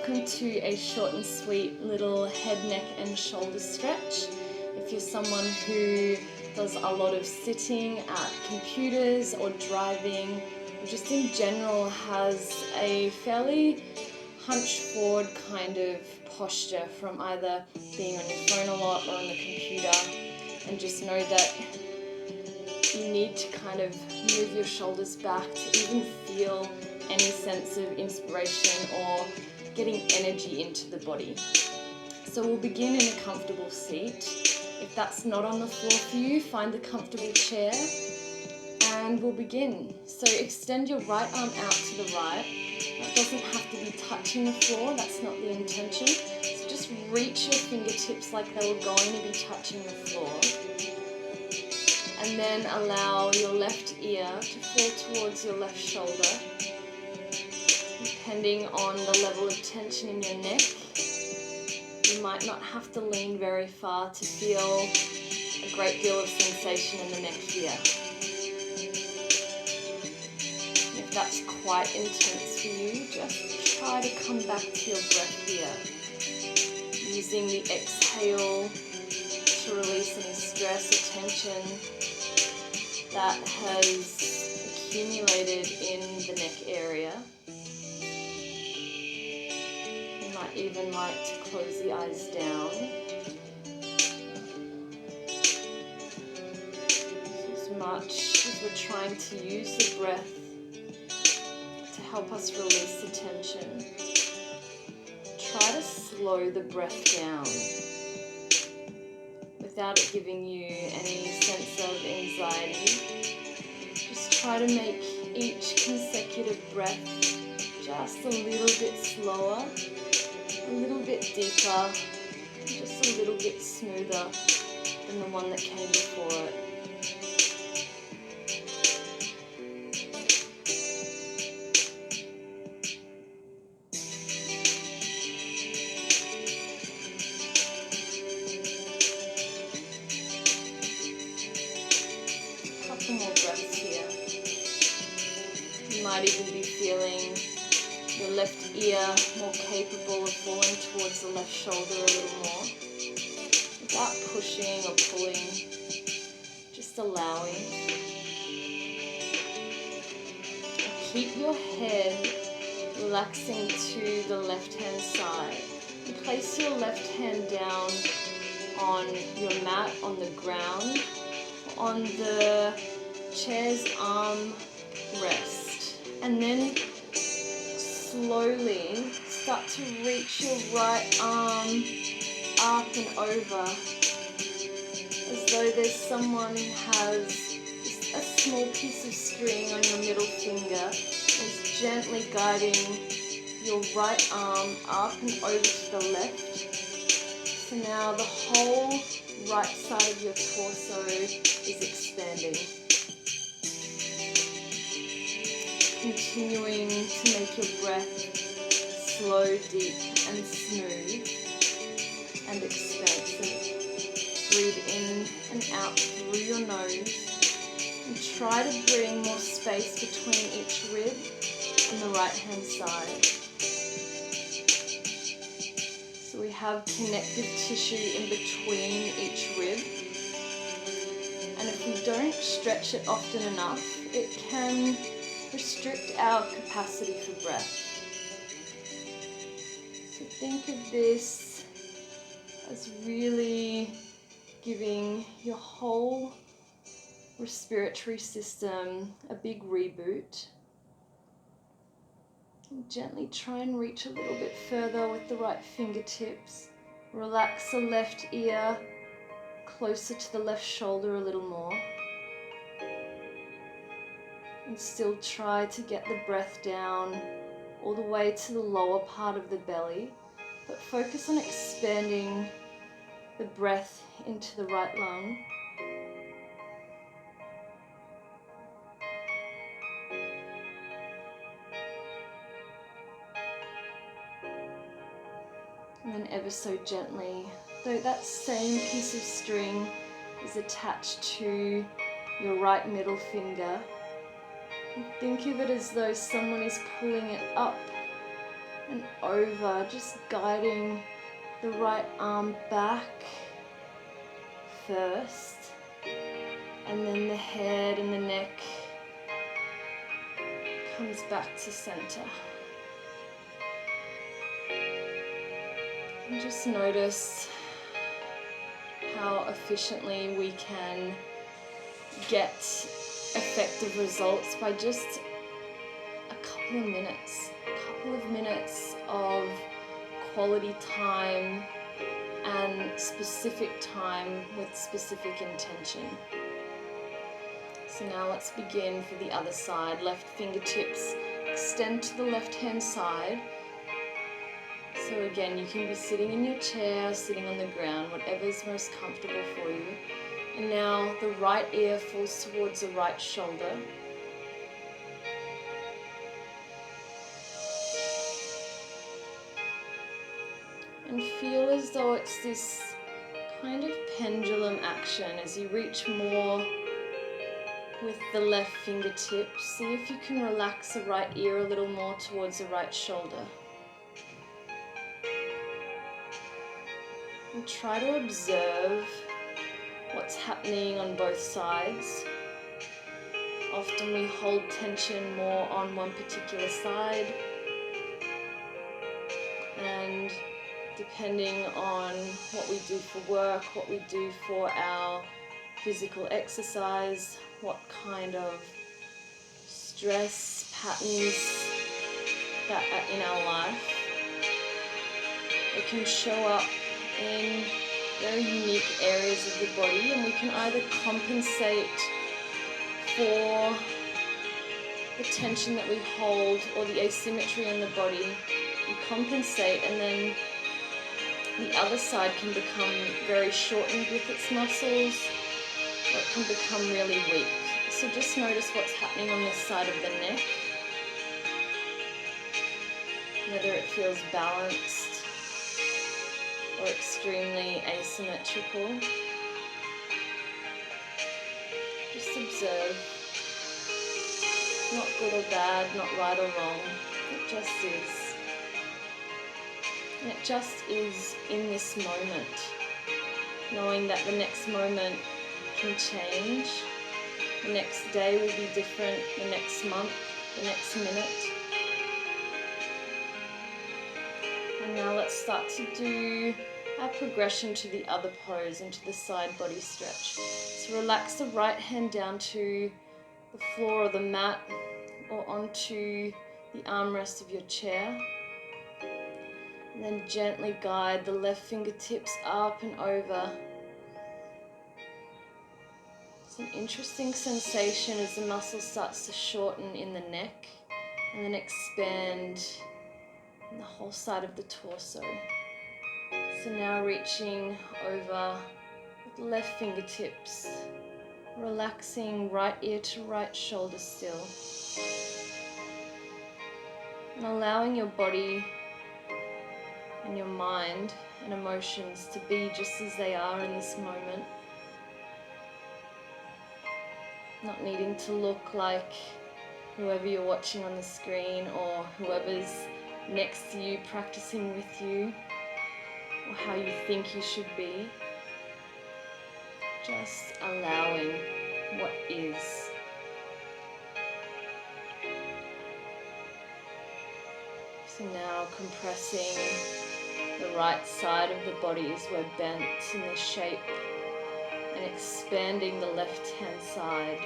welcome to a short and sweet little head, neck and shoulder stretch. If you're someone who does a lot of sitting at computers or driving, or just in general has a fairly hunched forward kind of posture from either being on your phone a lot or on the computer, and just know that you need to kind of move your shoulders back to even feel any sense of inspiration or getting energy into the body. So we'll begin in a comfortable seat. If that's not on the floor for you, find a comfortable chair and we'll begin. So extend your right arm out to the right. That doesn't have to be touching the floor, that's not the intention. So just reach your fingertips like they were going to be touching the floor. And then allow your left ear to fall towards your left shoulder. Depending on the level of tension in your neck, you might not have to lean very far to feel a great deal of sensation in the neck here. And if that's quite intense for you, just try to come back to your breath here, using the exhale to release any stress or tension that has accumulated in the neck area. You might even like to close the eyes down. As much as we're trying to use the breath to help us release the tension, try to slow the breath down without it giving you any sense of anxiety. Just try to make each consecutive breath just a little bit slower, a little bit deeper, just a little bit smoother than the one that came before it. Couple more breaths here. You might even be feeling your left ear more capable of falling towards the left shoulder a little more, without pushing or pulling, just allowing. And keep your head relaxing to the left-hand side. And place your left hand down on your mat, on the ground, on the chair's arm rest, and then slowly start to reach your right arm up and over, as though there's someone who has just a small piece of string on your middle finger, is gently guiding your right arm up and over to the left. So now the whole right side of your torso is expanding. Continuing to make your breath slow, deep and smooth and expansive. Breathe in and out through your nose and try to bring more space between each rib and the right hand side. So we have connective tissue in between each rib, and if we don't stretch it often enough, it can restrict our capacity for breath. So think of this as really giving your whole respiratory system a big reboot. And gently try and reach a little bit further with the right fingertips. Relax the left ear closer to the left shoulder a little more. And still try to get the breath down all the way to the lower part of the belly, but focus on expanding the breath into the right lung. And then ever so gently, though that same piece of string is attached to your right middle finger, think of it as though someone is pulling it up and over, just guiding the right arm back first, and then the head and the neck comes back to center. And just notice how efficiently we can get effective results by just a couple of minutes of quality time and specific time with specific intention. So now let's begin for the other side. Left fingertips extend to the left hand side. So again, you can be sitting in your chair, sitting on the ground, whatever's most comfortable for you. And now the right ear falls towards the right shoulder. And feel as though it's this kind of pendulum action as you reach more with the left fingertip. See if you can relax the right ear a little more towards the right shoulder. And try to observe what's happening on both sides. Often we hold tension more on one particular side, and depending on what we do for work, what we do for our physical exercise, what kind of stress patterns that are in our life, it can show up in very unique areas of the body, and we can either compensate for the tension that we hold or the asymmetry in the body. We compensate, and then the other side can become very shortened with its muscles, or it can become really weak. So just notice what's happening on this side of the neck, whether it feels balanced or extremely asymmetrical. Just observe. Not good or bad, not right or wrong. It just is. And it just is in this moment, knowing that the next moment can change. The next day will be different, the next month, the next minute. And now let's start to do our progression to the other pose, into the side body stretch. So relax the right hand down to the floor or the mat, or onto the armrest of your chair. And then gently guide the left fingertips up and over. It's an interesting sensation as the muscle starts to shorten in the neck and then expand in the whole side of the torso. So now reaching over with the left fingertips, relaxing right ear to right shoulder still. And allowing your body and your mind and emotions to be just as they are in this moment. Not needing to look like whoever you're watching on the screen or whoever's next to you practicing with you, or how you think you should be. Just allowing what is. So now compressing the right side of the body as we're bent in this shape, and expanding the left hand side.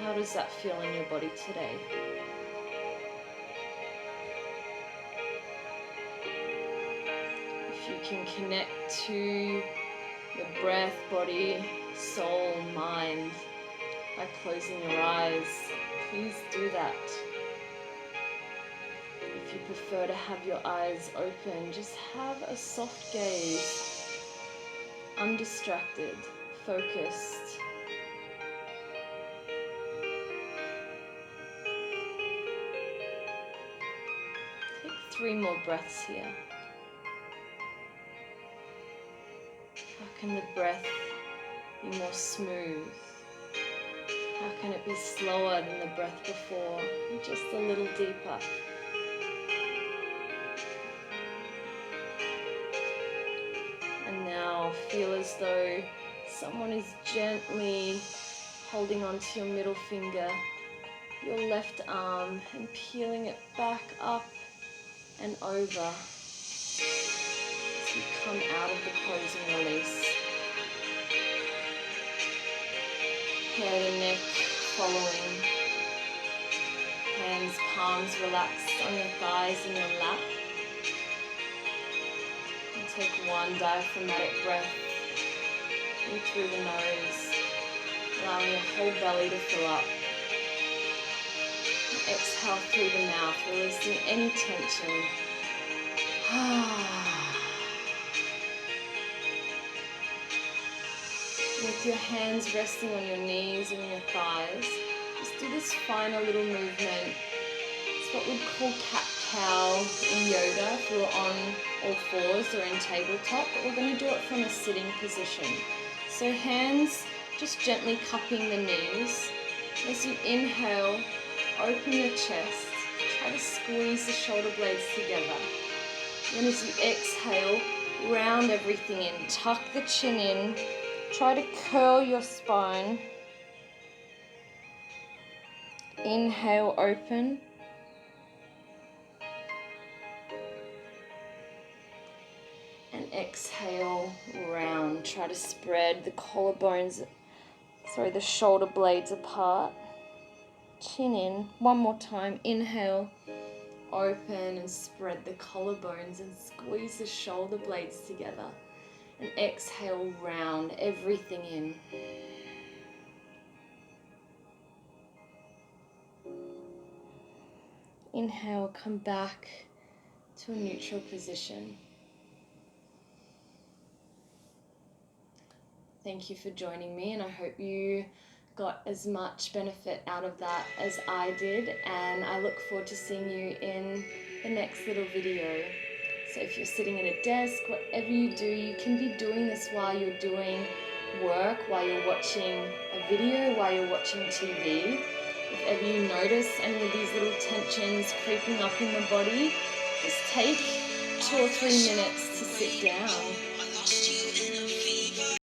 How does that feel in your body today? If you can connect to your breath, body, soul, mind by closing your eyes, please do that. If you prefer to have your eyes open, just have a soft gaze, undistracted, focused. Take 3 more breaths here. How can the breath be more smooth? How can it be slower than the breath before? Just a little deeper. And now feel as though someone is gently holding onto your middle finger, your left arm, and peeling it back up and over as you come out of the pose and release. Head and neck following. Hands, palms relaxed on your thighs and your lap. And take one diaphragmatic breath in through the nose, allowing your whole belly to fill up. And exhale through the mouth, releasing any tension. With your hands resting on your knees and your thighs, just do this final little movement. It's what we'd call cat-cow in yoga if we're on all fours or in tabletop, but we're going to do it from a sitting position. So hands just gently cupping the knees. As you inhale, open your chest, try to squeeze the shoulder blades together. Then as you exhale, round everything in, tuck the chin in, try to curl your spine. Inhale, open. And exhale, round. Try to spread the the shoulder blades apart. Chin in. One more time. Inhale, open and spread the collarbones and squeeze the shoulder blades together. And exhale, round everything in. Inhale, come back to a neutral position. Thank you for joining me, and I hope you got as much benefit out of that as I did, and I look forward to seeing you in the next little video. So if you're sitting at a desk, whatever you do, you can be doing this while you're doing work, while you're watching a video, while you're watching TV. If ever you notice any of these little tensions creeping up in the body, just take 2 or 3 minutes to sit down.